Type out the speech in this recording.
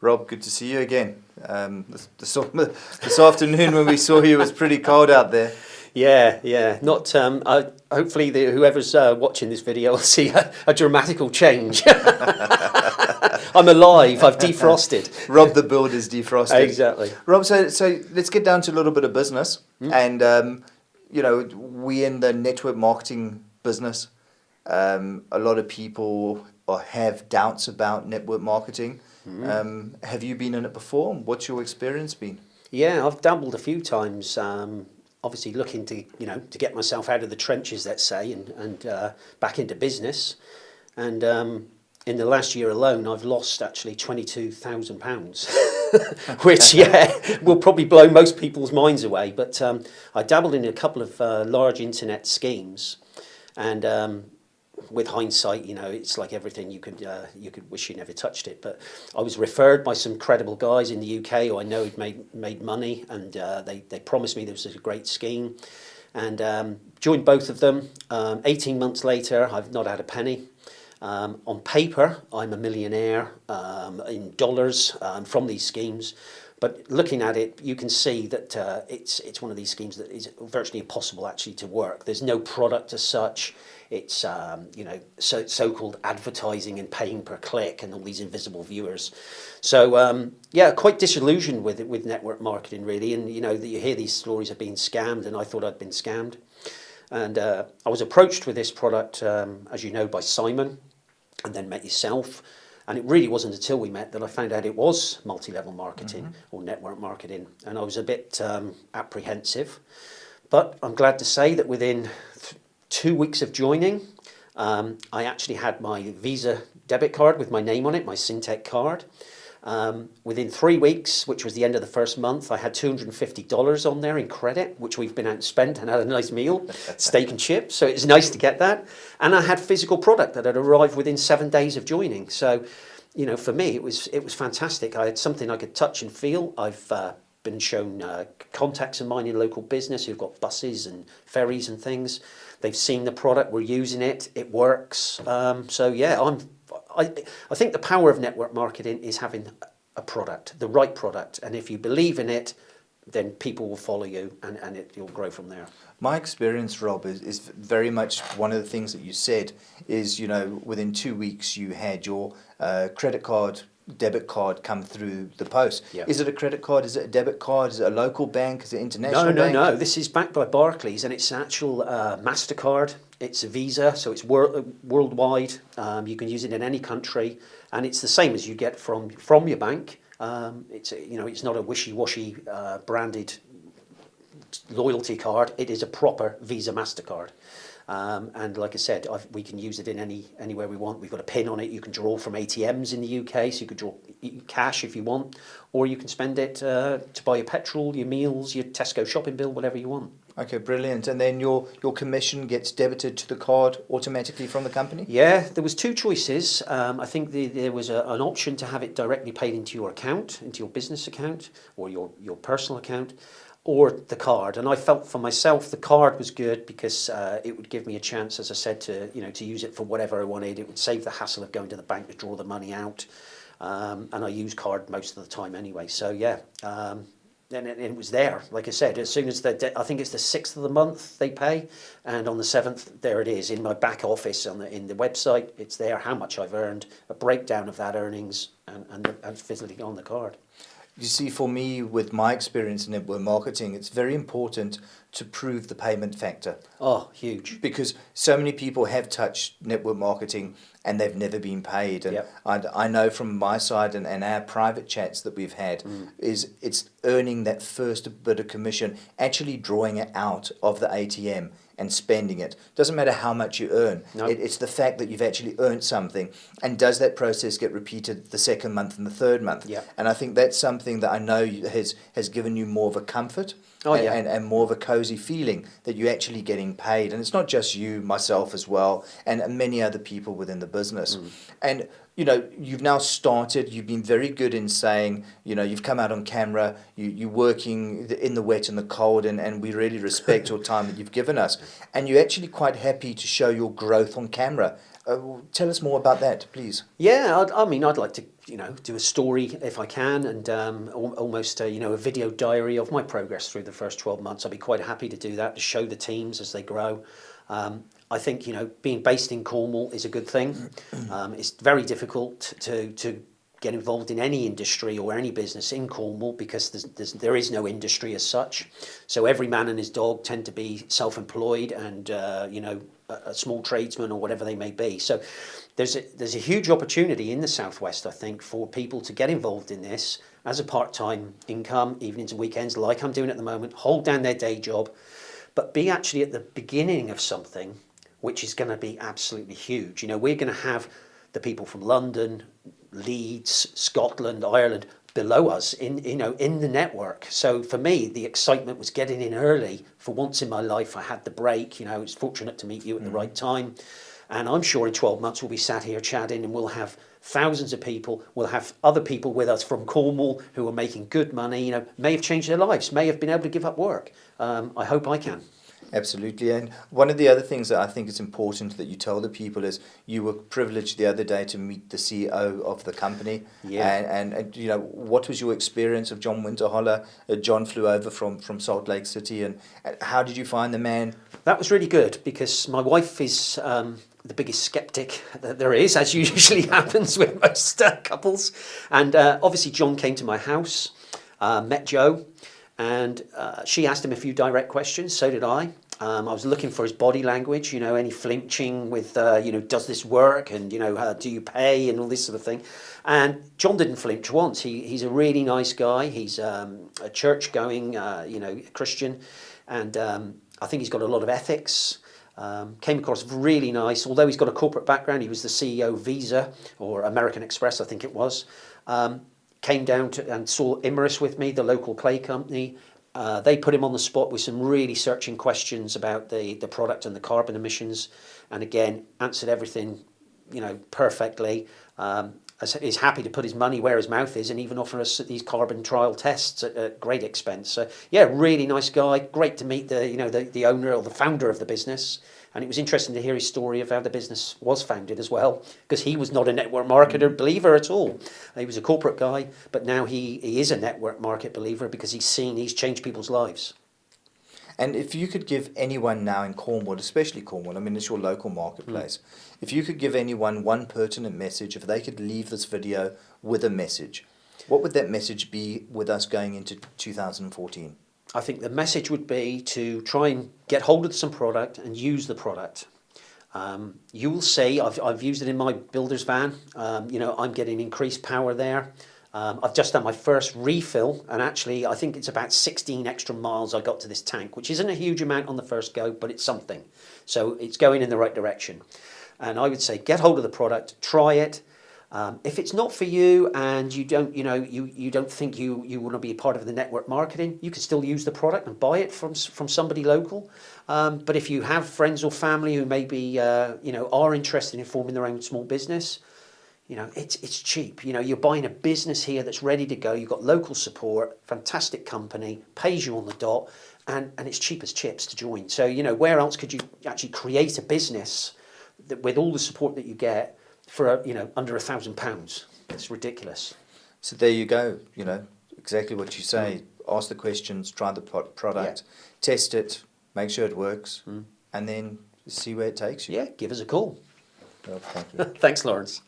Rob, good to see you again. This afternoon when we saw you, it was pretty cold out there. Yeah. Not. Hopefully, whoever's watching this video will see a dramatical change. I'm alive. I've defrosted. Rob the Builder's defrosted. Exactly. Rob, so let's get down to a little bit of business. And, we in the network marketing business, a lot of people have doubts about network marketing. Have you been in it before? What's your experience been? Yeah, I've dabbled a few times. Obviously, looking to get myself out of the trenches, let's say, and back into business. And in the last year alone, I've lost actually £22,000, which will probably blow most people's minds away. But I dabbled in a couple of large internet schemes, and with hindsight, it's like everything, you could wish you never touched it. But I was referred by some credible guys in the UK who I know had made money, and they promised me this was a great scheme, and joined both of them. 18 months later, I've not had a penny. On paper, I'm a millionaire in dollars from these schemes. But looking at it, you can see that it's one of these schemes that is virtually impossible actually to work. There's no product as such. It's so-called advertising and paying per click and all these invisible viewers. So quite disillusioned with network marketing really. And that you hear these stories of being scammed, and I thought I'd been scammed. And I was approached with this product, as you know, by Simon, and then met yourself. And it really wasn't until we met that I found out it was multi-level marketing or network marketing. And I was a bit apprehensive. But I'm glad to say that within 2 weeks of joining, I actually had my Visa debit card with my name on it, my Syntec card. Within 3 weeks, which was the end of the first month, I had $250 on there in credit, which we've been out and spent and had a nice meal, steak and chips. So it was nice to get that. And I had physical product that had arrived within 7 days of joining. So, for me, it was fantastic. I had something I could touch and feel. I've been shown contacts of mine in local business who've got buses and ferries and things. They've seen the product. We're using it. It works. I think the power of network marketing is having a product, the right product. And if you believe in it, then people will follow you and you'll grow from there. My experience, Rob, is very much one of the things that you said is, within 2 weeks you had your credit card, debit card come through the post. Yep. Is it a credit card? Is it a debit card? Is it a local bank? Is it international bank? No. This is backed by Barclays, and it's an actual MasterCard. It's a Visa, so it's worldwide. You can use it in any country, and it's the same as you get from your bank. It's not a wishy-washy branded loyalty card. It is a proper Visa MasterCard. And like I said, we can use it in anywhere we want. We've got a pin on it. You can draw from ATMs in the UK, so you could draw cash if you want, or you can spend it to buy your petrol, your meals, your Tesco shopping bill, whatever you want. Okay, brilliant. And then your commission gets debited to the card automatically from the company? Yeah, there was two choices. I think there was an option to have it directly paid into your account, into your business account or your personal account, or the card. And I felt for myself the card was good because it would give me a chance, as I said, to use it for whatever I wanted. It would save the hassle of going to the bank to draw the money out. And I use card most of the time anyway. So yeah, and it was there. Like I said, as soon as I think it's the 6th of the month they pay, and on the 7th there it is in my back office in the website. It's there how much I've earned, a breakdown of that earnings, and physically on the card. You see, for me, with my experience in network marketing, it's very important to prove the payment factor. Oh, huge. Because so many people have touched network marketing and they've never been paid. And yep. I know from my side and our private chats that we've had, is it's earning that first bit of commission, actually drawing it out of the ATM and spending it. Doesn't matter how much you earn. Nope. It's the fact that you've actually earned something. And does that process get repeated the second month and the third month? Yep. And I think that's something that I know has given you more of a comfort and more of a cozy feeling that you're actually getting paid. And it's not just you, myself as well, and many other people within the business. And you've now started, you've been very good in saying, you've come out on camera, you're working in the wet and the cold, and we really respect your time that you've given us. And you're actually quite happy to show your growth on camera. Tell us more about that, please. Yeah, I mean, I'd like to, do a story if I can, and almost, a video diary of my progress through the first 12 months. I'd be quite happy to do that, to show the teams as they grow. I think, being based in Cornwall is a good thing. It's very difficult to get involved in any industry or any business in Cornwall because there is no industry as such. So every man and his dog tend to be self-employed and, a small tradesman or whatever they may be. So there's a huge opportunity in the Southwest, I think, for people to get involved in this as a part-time income, evenings and weekends, like I'm doing at the moment, hold down their day job, but be actually at the beginning of something which is going to be absolutely huge. We're going to have the people from London, Leeds, Scotland, Ireland below us in the network. So for me, the excitement was getting in early. For once in my life, I had the break. I was fortunate to meet you at the right time. And I'm sure in 12 months we'll be sat here chatting and we'll have thousands of people. We'll have other people with us from Cornwall who are making good money, may have changed their lives, may have been able to give up work. I hope I can. Absolutely. And one of the other things that I think is important that you told the people is you were privileged the other day to meet the CEO of the company. Yeah. And what was your experience of John Winterholler? John flew over from Salt Lake City. And how did you find the man? That was really good because my wife is the biggest skeptic that there is, as usually happens with most couples. And obviously John came to my house, met Joe. And she asked him a few direct questions, so did I. I was looking for his body language, any flinching with, does this work? And, do you pay? And all this sort of thing. And John didn't flinch once. He's a really nice guy. He's a church-going, Christian. And I think he's got a lot of ethics. Came across really nice. Although he's got a corporate background, he was the CEO of Visa, or American Express, I think it was. Came down to and saw Imerys with me, the local clay company. They put him on the spot with some really searching questions about the product and the carbon emissions, and again answered everything, perfectly. He's happy to put his money where his mouth is, and even offer us these carbon trial tests at great expense. So yeah, really nice guy. Great to meet the owner or the founder of the business. And it was interesting to hear his story of how the business was founded as well, because he was not a network marketer believer at all. He was a corporate guy, but now he is a network market believer because he's changed people's lives. And if you could give anyone now in Cornwall, especially Cornwall, I mean, it's your local marketplace, if you could give anyone one pertinent message, if they could leave this video with a message, what would that message be with us going into 2014? I think the message would be to try and get hold of some product and use the product. You will see, I've used it in my builder's van. I'm getting increased power there. I've just done my first refill, and actually I think it's about 16 extra miles I got to this tank, which isn't a huge amount on the first go, but it's something. So it's going in the right direction. And I would say get hold of the product, try it. If it's not for you and you don't, you don't think you want to be a part of the network marketing, you can still use the product and buy it from somebody local. But if you have friends or family who maybe are interested in forming their own small business, it's cheap. You're buying a business here that's ready to go. You've got local support, fantastic company, pays you on the dot, and it's cheap as chips to join. So where else could you actually create a business that, with all the support that you get, for under £1,000. It's ridiculous. So there you go. Exactly what you say. Ask the questions, try the product, test it, make sure it works, and then see where it takes you. Yeah, give us a call. Well, thank you. Thanks, Laurence.